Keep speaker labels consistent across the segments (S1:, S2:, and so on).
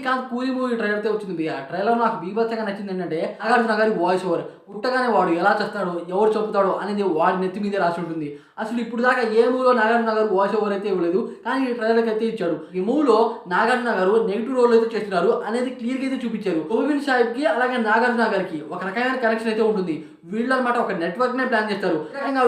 S1: రజనీకాంత్ కూలీ movie trailer అయితే వచ్చింది. ఆ ట్రైలర్ నాకు బీభత్సంగా నచ్చింది ఏంటంటే నాగార్జున గారి వాయిస్ ఓవర్. పుట్టగానే వాడు ఎలా చేస్తాడో ఎవరు చంపుతాడో అనేది వాడి నెత్తి మీదే రాసి ఉంటుంది. అసలు ఇప్పుడు దాకా ఏ మూవీలో నాగార్జున గారు వాయిస్ ఓవర్ అయితే ఇవ్వలేదు, కానీ ఈ ట్రైలర్కి అయితే ఇచ్చాడు. ఈ మూవీలో నాగార్జున గారు నెగిటివ్ రోల్ అయితే చేస్తున్నారు అనేది క్లియర్గా అయితే చూపించారు. గోవింద్ సాహిబ్ కి అలాగే నాగార్జున గారికి ఒక రకమైన కనెక్షన్ అయితే ఉంటుంది. వీళ్ళు అనమాట ఒక నెట్వర్క్ నే ప్లాన్ చేస్తారు.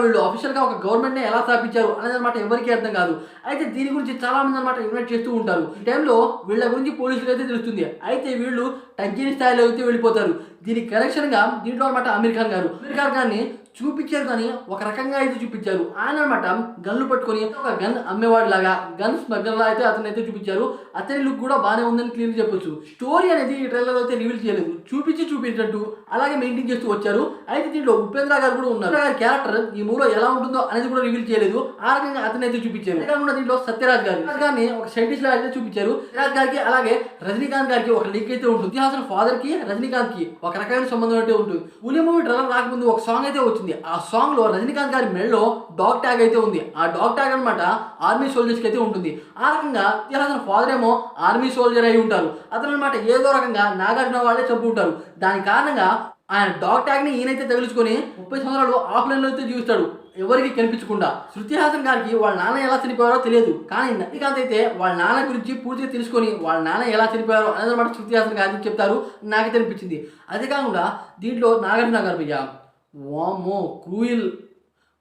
S1: వీళ్ళు అఫీషియల్ గా ఒక గవర్నమెంట్ నే ఎలా స్థాపించారు అనేది అనమాట ఎవరికి అర్థం కాదు. అయితే దీని గురించి చాలా మంది అనమాట ఇన్వైట్ చేస్తూ ఉంటారు. ఈ టైంలో వీళ్ళ గురించి పోలీసులు అయితే తెలుస్తుంది. అయితే వీళ్ళు తగ్గిన స్థాయిలో అయితే వెళ్ళిపోతారు. దీనికి కనెక్షన్ గా దీంట్లో అనమాట అమీర్ ఖాన్ గారిని చూపించారు, కానీ ఒక రకంగా అయితే చూపించారు. ఆయన అనమాట గన్లు పట్టుకొని ఒక గన్ అమ్మేవాడి లాగా, గన్ స్మగ్లర్ లా అయితే అతను అయితే చూపించారు. అతని లుక్ కూడా బాగానే ఉందని క్లియర్ చెప్పొచ్చు. స్టోరీ అనేది ఈ ట్రైలర్ అయితే రివీల్ చేయలేదు, చూపించినట్టు అలాగే మెయింటైన్ చేస్తూ వచ్చారు. అయితే దీంట్లో ఉపేంద్ర గారు కూడా ఉన్నారు. గారి క్యారెక్టర్ ఈ మూవీలో ఎలా ఉంటుందో అనేది కూడా రివీల్ చేయలేదు, ఆ రకంగా అతను అయితే చూపించారు. కాకుండా దీంట్లో సత్యరాజ్ గారిని ఒక సైంటిస్ట్ లా అయితే చూపించారు. సత్యరాజ్ గారికి అలాగే రజనీకాంత్ గారికి ఒక లింక్ అయితే ఉంటుంది. ఇతిహాసం ఫాదర్ కి రజనీకాంత్ కి ఒక రకమైన సంబంధం అయితే ఉంటుంది. ఉలి మూవీ ట్రైలర్ రాకముందు ఒక సాంగ్ అయితే వచ్చింది. ఆ సాంగ్ లో రజనీకాంత్ గారి మెడలో డాగ్ ట్యాగ్ అయితే ఉంది. ఆ డాగ్ ట్యాగ్ అనమాట ఆర్మీ సోల్జర్స్ కి అయితే ఉంటుంది. ఆ రకంగా ఇతిహాసం ఫాదర్ ఏమో ఆర్మీ సోల్జర్ అయి ఉంటారు. అతను అనమాట ఏదో రకంగా నాగార్జున వాళ్ళే చంపుకుంటారు. దాని కారణంగా ఆయన డాగ్ ట్యాగ్ ని ఈయనైతే తగిలించుకొని 30 సంవత్సరాలు ఆఫ్లైన్ లో అయితే జీవిస్తాడు, ఎవరికి కనిపించకుండా. శృతి హాసన్ గారికి వాళ్ళ నాన్న ఎలా చనిపోయారో తెలియదు, కానీ రజనీకాంత్ అయితే వాళ్ళ నాన్న గురించి పూర్తిగా తెలుసుకొని వాళ్ళ నాన్న ఎలా చనిపోయారో అనేది అనమాట శృతి హాసన్ గారికి చెప్తారు. నాకైతే అనిపించింది. అదే కాకుండా దీంట్లో నాగార్జున గారు భయ్యా వామ్మో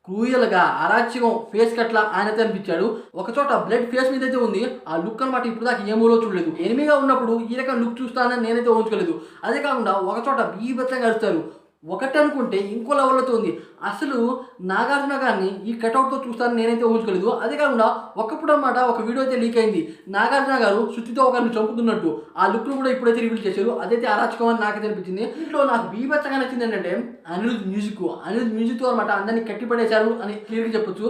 S1: క్రూయల్గా అరాచకం ఫేస్ కట్లా ఆయనైతే అనిపించాడు. ఒక చోట బ్లడ్ ఫేస్ మీద అయితే ఉంది. ఆ లుక్ అనమాట ఇప్పుడు దాకా ఏ మూలో చూడలేదు. ఎనిమిగా ఉన్నప్పుడు ఈ రకం లుక్ చూస్తానని నేనైతే ఊహించుకోలేదు. అదే కాకుండా ఒక చోట బీభత్సంగా అరుస్తారు. ఒకటి అనుకుంటే ఇంకో లెవెల్తో ఉంది. అసలు నాగార్జున గారిని ఈ కటౌట్తో చూస్తానని నేనైతే ఊహించుకోలేదు. అదే కాకుండా ఒకప్పుడు అనమాట ఒక వీడియో అయితే లీక్ అయింది, నాగార్జున గారు శృతితో ఒకరిని చంపుతున్నట్టు. ఆ లుక్ను కూడా ఇప్పుడైతే రివీల్ చేశారు. అదైతే అరాచకం అని నాకైతే అనిపించింది. ఇంట్లో నాకు బీభత్సంగా నచ్చింది ఏంటంటే అనిరుద్ మ్యూజిక్తో అనమాట అందరినీ కట్టిపడేశారు అని క్లియర్గా చెప్పొచ్చు.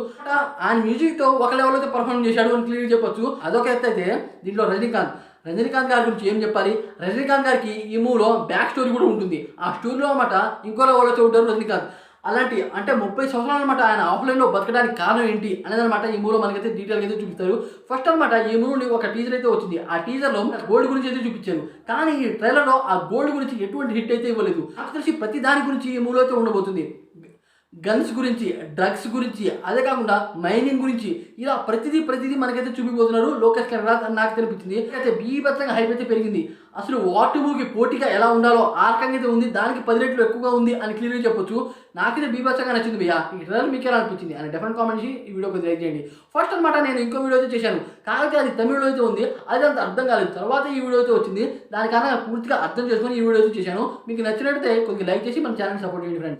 S1: ఆయన మ్యూజిక్తో ఒక లెవెల్ అయితే పర్ఫార్మ్ చేశాడు అని క్లియర్గా చెప్పొచ్చు. అదొక ఎత్తు. అయితే దీంట్లో రజనీకాంత్ గారి గురించి ఏం చెప్పాలి? రజనీకాంత్ గారికి ఈ మూవీలో బ్యాక్ స్టోరీ కూడా ఉంటుంది. ఆ స్టోరీలో అనమాట ఇంకో లెవెల్లో ఉంటారు రజనీకాంత్. అలాంటి అంటే 30 సంవత్సరాలు అనమాట ఆయన ఆఫ్లైన్లో బతకడానికి కారణం ఏంటి అనేది అనమాట ఈ మూవీలో మనకైతే డీటెయిల్గా అయితే చూపిస్తారు. ఫస్ట్ అనమాట ఈ మూవీ ఒక టీజర్ అయితే వచ్చింది. ఆ టీజర్లో గోల్డ్ గురించి అయితే చూపించారు, కానీ ఈ ట్రైలర్లో ఆ గోల్డ్ గురించి ఎటువంటి హిట్ అయితే ఇవ్వలేదు. నాకు తెలిసి ప్రతి దాని గురించి ఈ మూవీలో అయితే ఉండబోతుంది. గన్స్ గురించి, డ్రగ్స్ గురించి, అదే కాకుండా మైనింగ్ గురించి, ఇలా ప్రతిదీ మనకైతే చూపిపోతున్నారు లోకేష్ కనగరాజ్ అని నాకు అనిపించింది. అయితే బీభత్సంగా హైప్ అయితే పెరిగింది. అసలు వాటి మూవీకి పోటీగా ఎలా ఉండాలో ఆ రకంగా అయితే ఉంది, దానికి 10 రెట్లు ఎక్కువగా ఉంది అని క్లియర్గా చెప్పొచ్చు. నాకైతే బీభత్సంగా నచ్చింది భయ్యా. ఈ ట్రైలర్ మీకు ఎలా అనిపించింది అని డెఫినెట్ కామెంట్ చేసి ఈ వీడియోకి లైక్ చేయండి. ఫస్ట్ అనమాట నేను ఇంకో వీడియో అయితే చేశాను, కాకపోతే అది తమిళలో అయితే ఉంది, అది అంత అర్థం కాలేదు. తర్వాత ఈ వీడియో అయితే వచ్చింది, దానికన్నా పూర్తిగా అర్థం చేసుకొని ఈ వీడియో అయితే చేశాను. మీకు నచ్చినట్లయితే కొద్దిగా లైక్ చేసి మన ఛానల్ సపోర్ట్ చేయండి ఫ్రెండ్స్.